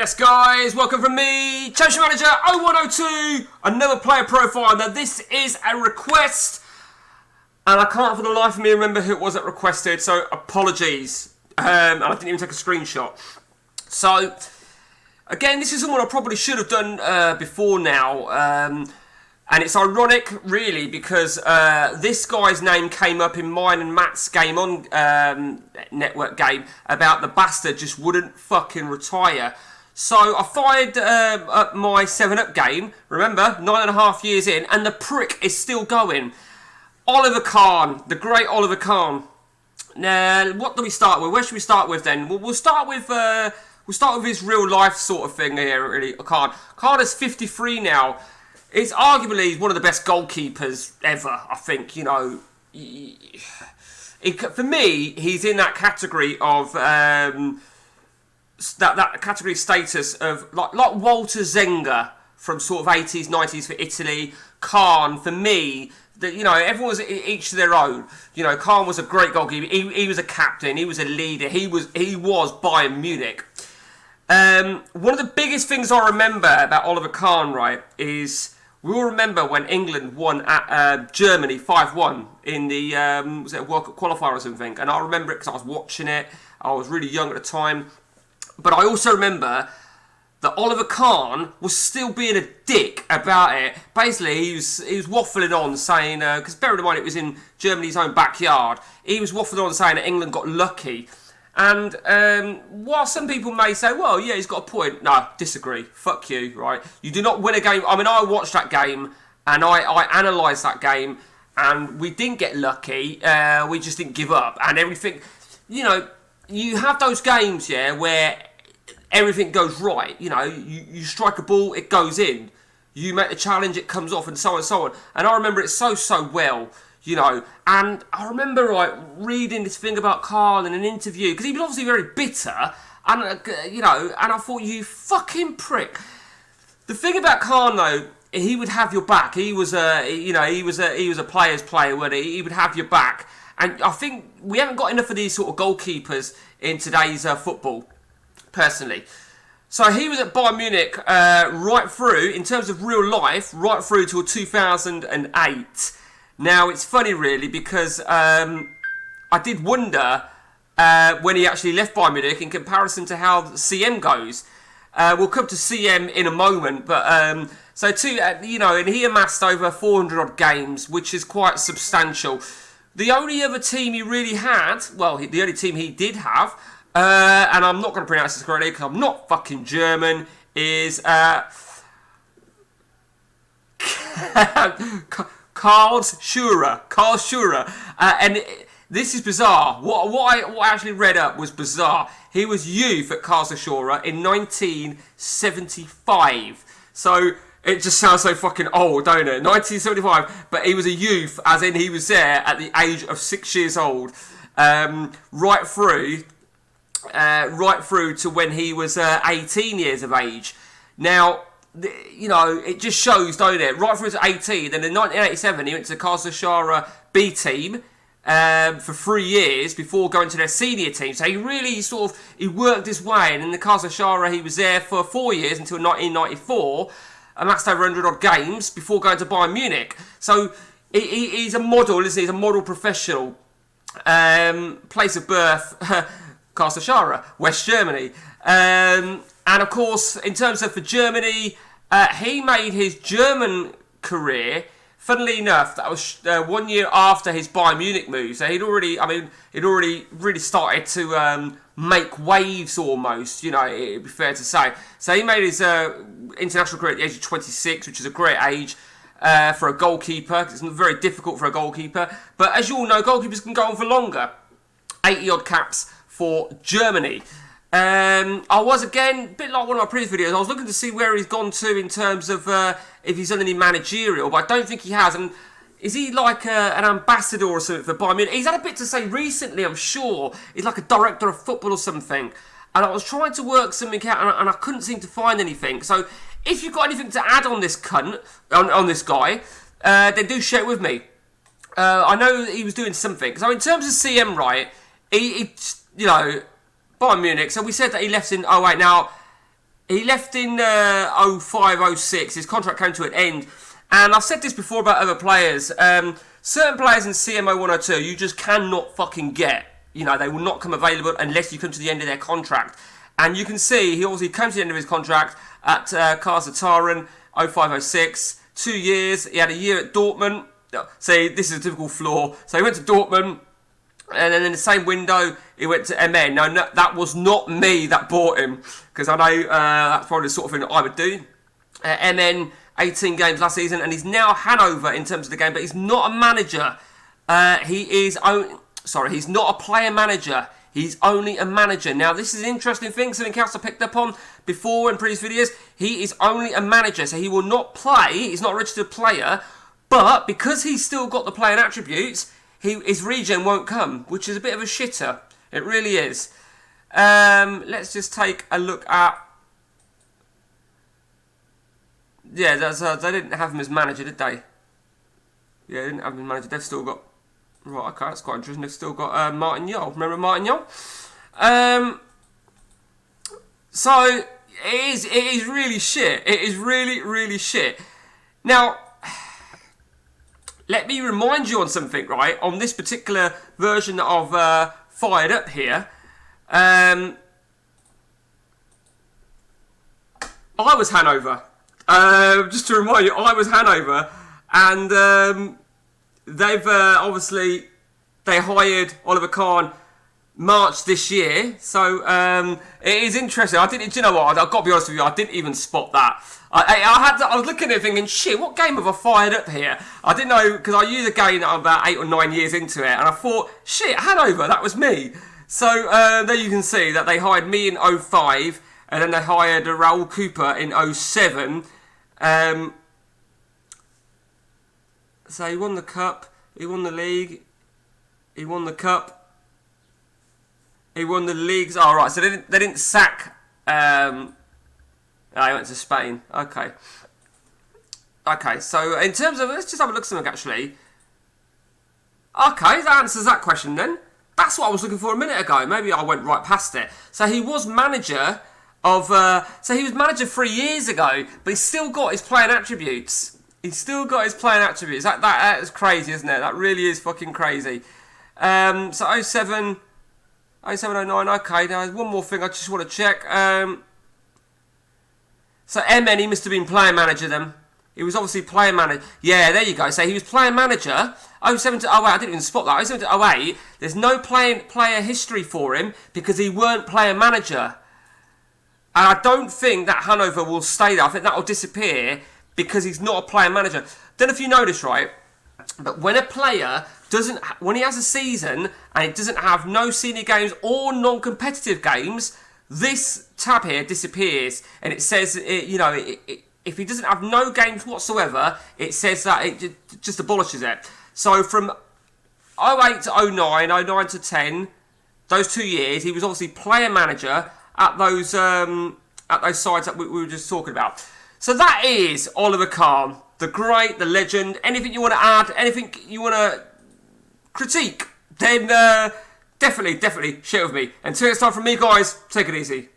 Yes, guys, welcome from me, Championship Manager 0102, another player profile. Now, this is a request, and I can't for the life of me remember who it was that requested, so apologies. And I didn't even take a screenshot. So, again, this is someone I probably should have done before now, and it's ironic, really, because this guy's name came up in mine and Matt's Game On network game about the bastard just wouldn't fucking retire. So I fired up my 7-Up game, remember, 9.5 years in, and the prick is still going. Oliver Kahn, the great Oliver Kahn. Now, what do we start with? Where should we start with then? We'll start with his real life sort of thing here, really. Kahn is 53 now. It's arguably one of the best goalkeepers ever, I think. You know, for me, he's in that category of that category status of like Walter Zenga from sort of 80s, 90s for Italy. Kahn, for me, you know, everyone's each to their own. You know, Kahn was a great goalkeeper. He was a captain. He was a leader. He was Bayern Munich. One of the biggest things I remember about Oliver Kahn, right, is we all remember when England won at Germany 5-1 in the was it a World Cup qualifier or something? And I remember it because I was watching it. I was really young at the time. But I also remember that Oliver Kahn was still being a dick about it. Basically, he was waffling on saying, because bearing in mind it was in Germany's own backyard, he was waffling on saying that England got lucky. And while some people may say, well, yeah, he's got a point. No, disagree. Fuck you, right? You do not win a game. I mean, I watched that game and I analysed that game and we didn't get lucky. We just didn't give up and everything. You know, you have those games, yeah, where everything goes right. You know, you strike a ball, it goes in. You make the challenge, it comes off, and so on and so on. And I remember it so well, you know. And I remember, right, reading this thing about Kahn in an interview, because he was obviously very bitter, and, you know, and I thought, you fucking prick. The thing about Kahn, though, he would have your back. He was a player's player, wasn't he? He would have your back. And I think we haven't got enough of these sort of goalkeepers in today's football, personally. So he was at Bayern Munich right through, in terms of real life, right through till 2008. Now, it's funny, really, because I did wonder when he actually left Bayern Munich in comparison to how CM goes. We'll come to CM in a moment, but you know, and he amassed over 400-odd games, which is quite substantial. The only other team he really had, well, the only team he did have, and I'm not going to pronounce this correctly because I'm not fucking German, is Karlsruhe. And this is bizarre. What I actually read up was bizarre. He was youth at Karlsruhe in 1975. So it just sounds so fucking old, don't it? 1975, but he was a youth, as in he was there at the age of 6 years old, right through to when he was 18 years of age. Now, you know, it just shows, don't it? Right through to 18, then in 1987 he went to the Karlsruhe B team for 3 years before going to their senior team. So he really he worked his way, and in the Karlsruhe he was there for 4 years until 1994. Amassed over 100-odd games before going to Bayern Munich. So he's a model, isn't he? He's a model professional. Place of birth, Karlsruhe, West Germany. And of course, in terms of for Germany, he made his German career, funnily enough, that was 1 year after his Bayern Munich move. So he'd already really started to make waves almost, you know, it'd be fair to say. So he made his international career at the age of 26, which is a great age for a goalkeeper. It's very difficult for a goalkeeper. But as you all know, goalkeepers can go on for longer. 80-odd caps for Germany. I was, again, a bit like one of my previous videos, I was looking to see where he's gone to in terms of if he's done any managerial, but I don't think he has. And is he like an ambassador or something for Bayern Munich? He's had a bit to say recently, I'm sure. He's like a director of football or something. And I was trying to work something out and I couldn't seem to find anything. So if you've got anything to add on this cunt, on this guy, then do share it with me. I know that he was doing something. So in terms of CM, right, he you know, Bayern Munich. So we said that he left in 08. Now, He left in 05, 06. His contract came to an end. And I've said this before about other players. Certain players in CMO 102, you just cannot fucking get. You know, they will not come available unless you come to the end of their contract. And you can see he obviously came to the end of his contract at Kazataren, 05, 06. 2 years. He had a year at Dortmund. See, this is a typical flaw. So he went to Dortmund. And then in the same window, he went to MN. Now, no, that was not me that bought him. Because I know that's probably the sort of thing that I would do. MN, 18 games last season. And he's now Hanover in terms of the game. But he's not a manager. He's not a player manager. He's only a manager. Now, this is an interesting thing. Something else I picked up on before in previous videos. He is only a manager. So he will not play. He's not a registered player. But because he's still got the playing attributes, his regen won't come, which is a bit of a shitter. It really is. Let's just take a look at... Yeah, they didn't have him as manager, did they? Yeah, they didn't have him as manager. They've still got... Right, okay, that's quite interesting. They've still got Martin Yol. Remember Martin Yol? So, it is really shit. It is really, really shit. Now... Let me remind you on something, right? On this particular version that I've fired up here, I was Hanover. Just to remind you, I was Hanover, and they've obviously they hired Oliver Kahn March this year. So it is interesting. Do you know what? I've got to be honest with you. I didn't even spot that. I was looking at it thinking, shit, what game have I fired up here? I didn't know, because I used a game that I'm about 8 or 9 years into it, and I thought, shit, Hanover, that was me. So there you can see that they hired me in 05, and then they hired Raoul Cooper in 07. So he won the cup, he won the league, he won the cup, he won the leagues. Oh, right, so they didn't sack... he went to Spain. Okay. Okay, so in terms of... Let's just have a look at something, actually. Okay, that answers that question, then. That's what I was looking for a minute ago. Maybe I went right past it. So he was manager of... so he was manager 3 years ago, but he's still got his playing attributes. He's still got his playing attributes. That is crazy, isn't it? That really is fucking crazy. So 07, 09, okay. Now, there's one more thing I just want to check. So MN, he must have been player manager then. He was obviously player manager. Yeah, there you go. So he was player manager. 07 to 08, I didn't even spot that. 07 to 08, there's no player history for him because he weren't player manager. And I don't think that Hanover will stay there. I think that will disappear because he's not a player manager. Don't know if you notice, right? But when a player when he has a season and it doesn't have no senior games or non-competitive games, this tab here disappears, and it says, if he doesn't have no games whatsoever, it says that it just abolishes it. So from 08 to 09, 09 to 10, those 2 years, he was obviously player manager at those sides that we were just talking about. So that is Oliver Kahn, the great, the legend. Anything you want to add, anything you want to critique, then definitely share with me. Until it's time from me, guys, take it easy.